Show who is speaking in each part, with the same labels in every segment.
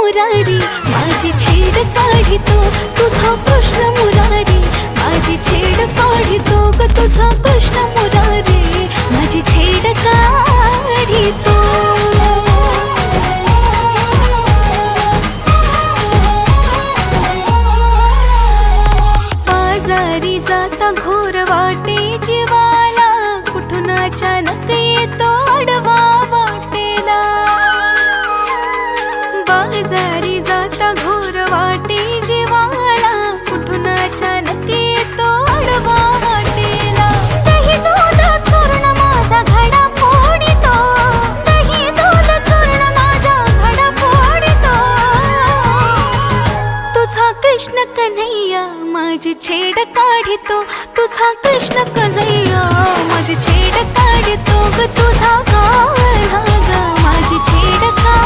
Speaker 1: मुरारी माझी छेड काढितो तुझा कृष्ण मुरारी माझी छेड काढितो ग तुझा कृष्ण मुरारी माझी छेड काढितो आजारी जाता घोर वाटे जीवाला कुठून अचानक येतो आडवा वाटेला बाजारी जाता घोर वाटे जीवाला कुठून अचानक येतो आडवा वाटेला दही दूध चूर्ण माझा घडा फोडितो दही दूध चूर्ण माझा घडा फोडितो तुझा कृष्ण कन्हैया माझी छेड काढितो तुझा कृष्ण कन्हैया माझी छेड काढितो ग तुझा काढा ग माझी छेड काढितो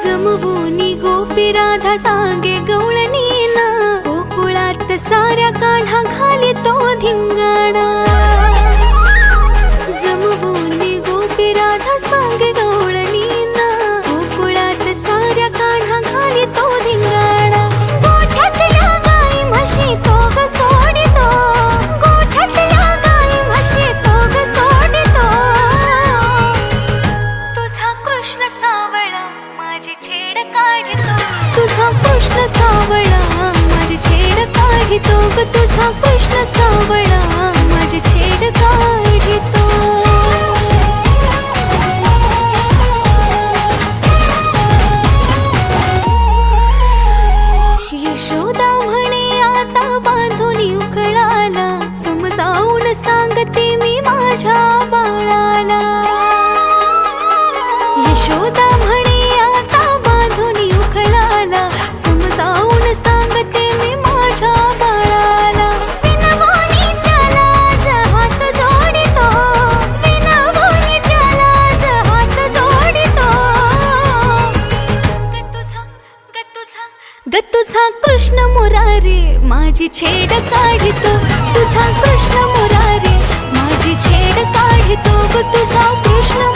Speaker 1: जमवूनी गोपी राधा सांगे गवळणीला गोकुळात साऱ्या काढा घाली तो धिंगाणा जमवूनी गोपी राधा सांगे गवळणीला गोकुळात साऱ्या काढा घाली तो धिंगाणा गोठ्यातल्या गाई म्हशी तो ग सोडितो गोठ्यातल्या गाई म्हशी तो ग सोडितो तुझा कृष्ण सावळा माझी छेड काढितो तुझा कृष्ण सावळा माझी छेड काढितो ग तुझा कृष्ण सावळा माझी छेड काढितो यशोदा म्हणे आता बांधून उखळाला समजावून सांगते मी माझ्या बाळाला यशोदा म्हणे आता बांधून उखळाला समजावून सांगते मी माझ्या बाळाला विनवणी त्याला आज हात जोडितो विनवणी त्याला आज हात जोडितो ग तुझा कृष्ण मुरारी माझी छेड काढितो तुझा कृष्ण मुरारी माझी छेड काढितो ग तुझा कृष्ण